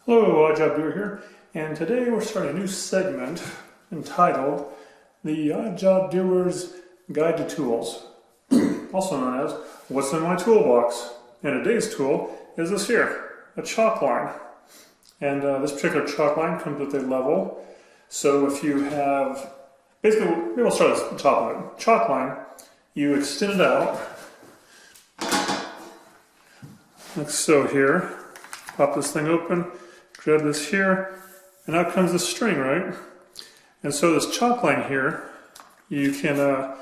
Hello, Oddjob Doer here, and today we're starting a new segment entitled The Oddjob Doer's Guide to Tools, also known as What's in My Toolbox. And today's tool is this here, a chalk line. And this particular chalk line comes with a level. So if you have, basically, maybe we'll start at the top of it. Chalk line, you extend it out, like so here. Pop this thing open, grab this here, and out comes the string, right? And so this chalk line here, you can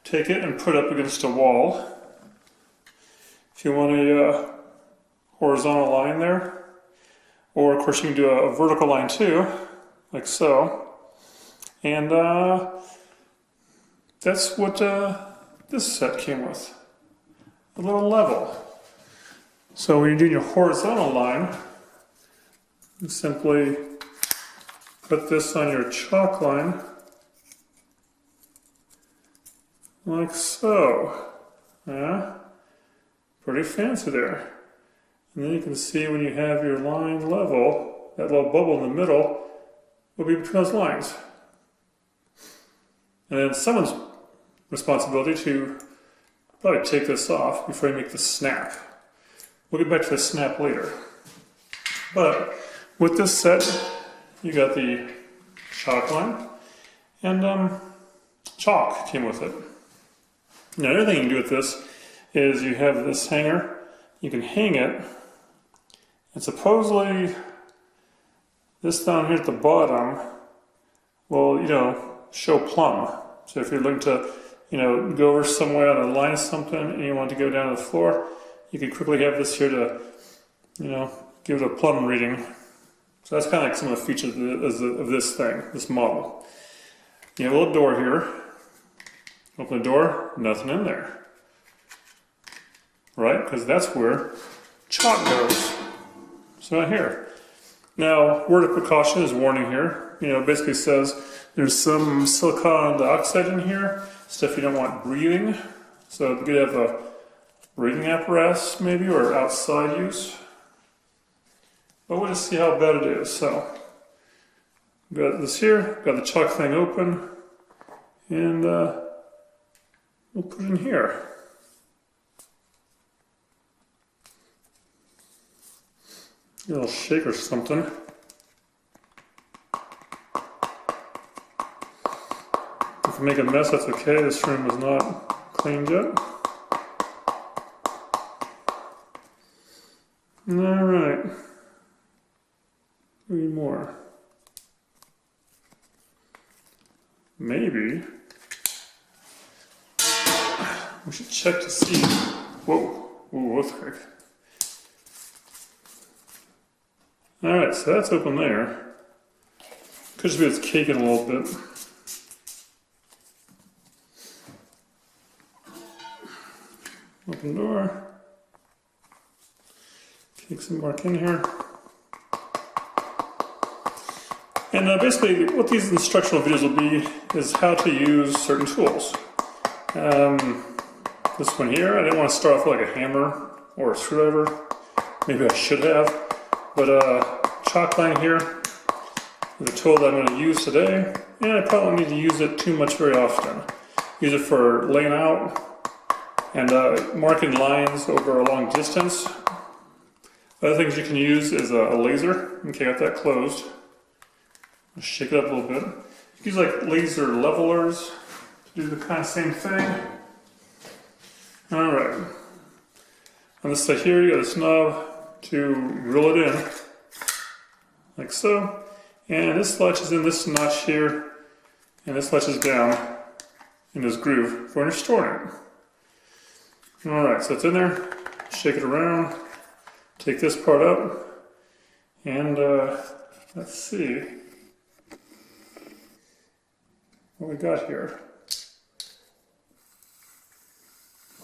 take it and put it up against a wall. If you want a horizontal line there, or of course you can do a vertical line too, like so. And that's what this set came with, a little level. So when you're doing your horizontal line, you simply put this on your chalk line, like so. Yeah, pretty fancy there. And then you can see when you have your line level, that little bubble in the middle will be between those lines. And then someone's responsibility to probably take this off before you make the snap. We'll get back to the snap later. But with this set, you got the chalk line, and chalk came with it. Now, another thing you can do with this is you have this hanger. You can hang it, and supposedly this down here at the bottom will, show plumb. So if you're looking to, go over somewhere on a line of something and you want to go down to the floor, you can quickly have this here to, give it a plumb reading. So that's kind of like some of the features of this thing, this model. You have a little door here. Open the door, nothing in there. Right? Because that's where chalk goes. So not here. Now, word of precaution is warning here. Basically says there's some silicon dioxide in here, stuff you don't want breathing. So you could have a breathing apparatus maybe, or outside use. But we'll just see how bad it is. So, got this here, got the chalk thing open, and we'll put it in here. A little shake or something. If we make a mess, that's okay. This room is not cleaned yet. Alright. 3 more. Maybe we should check to see. Whoa, what's the heck? Alright, so that's open there. Could just be it's caking a little bit. Open door. Take some mark in here. And basically what these instructional videos will be is how to use certain tools. This one here, I didn't want to start off with like a hammer or a screwdriver. Maybe I should have. But chalk line here is a tool that I'm going to use today. And I probably don't need to use it too much very often. Use it for laying out and marking lines over a long distance. Other things you can use is a laser. Okay, got that closed. Shake it up a little bit. You can use like laser levelers to do the kind of same thing. Alright. On this side here, you got this knob to drill it in, like so. And this latches in this notch here, and this latches down in this groove for when you're storing it. Alright, so it's in there. Shake it around. Take this part up, and let's see what we got here.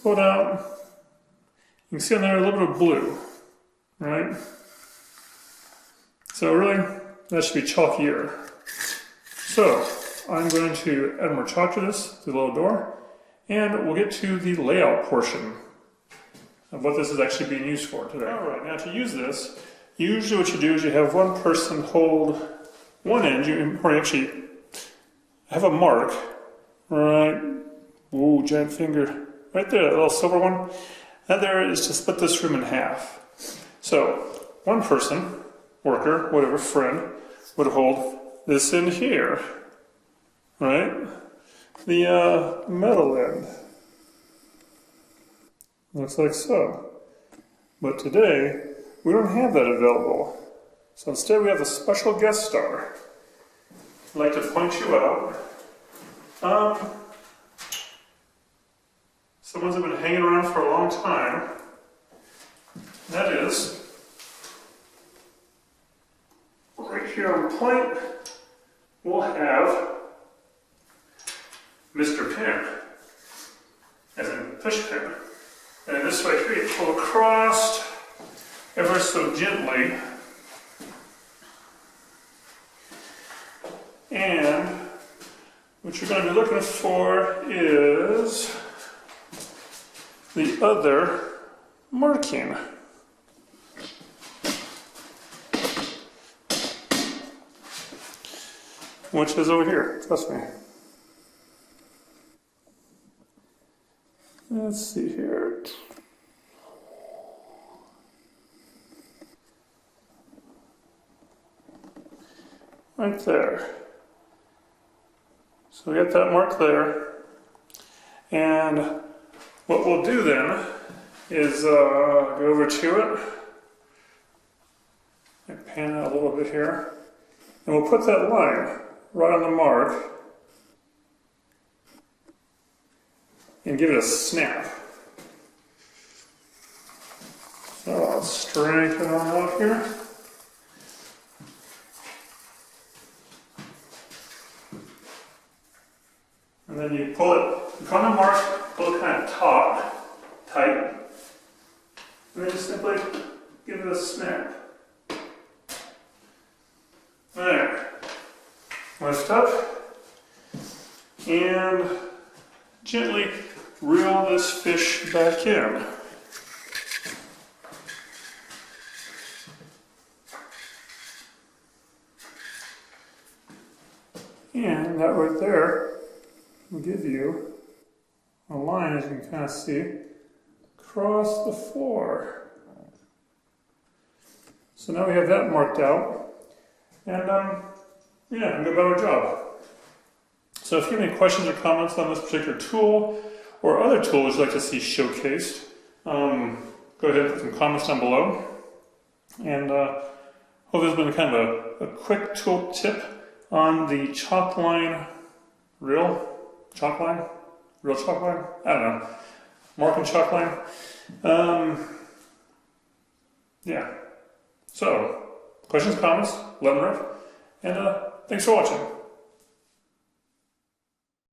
Pull it out. You can see on there a little bit of blue, right? So really, that should be chalkier. So I'm going to add more chalk to this, to the little door, and we'll get to the layout portion of what this is actually being used for today. Alright, now to use this, Usually what you do is you have one person hold one end, or you actually have a mark, right, ooh, giant finger, right there, that little silver one. That there is to split this room in half. So one person, worker, whatever, friend, would hold this in here, right? The metal end. Looks like so. But today, we don't have that available. So instead we have a special guest star. I'd like to point you out. Someone's been hanging around for a long time. That is, right here on point, we'll have Mr. Pin, as in push pin. And in this way here, you pull across ever so gently. And what you're going to be looking for is the other marking. Which is over here, trust me. Let's see here. Right there. So we got that mark there. And what we'll do then is go over to it. And pan out a little bit here. And we'll put that line right on the mark. And give it a snap. So I'll strengthen it on out here. And then you pull it on the mark, pull it kind of tight, and then just simply give it a snap. There. Lift up, and gently reel this fish back in. And that right there will give you a line, as you can kind of see, across the floor. So now we have that marked out, and yeah, we'll go about our job. So if you have any questions or comments on this particular tool, or other tools you'd like to see showcased, go ahead and put some comments down below. And hope this has been kind of a quick tool tip on the chalk line, real chalk line? Real chalk line? I don't know. Marking chalk line. Yeah. So, questions, comments, let them rip. And thanks for watching.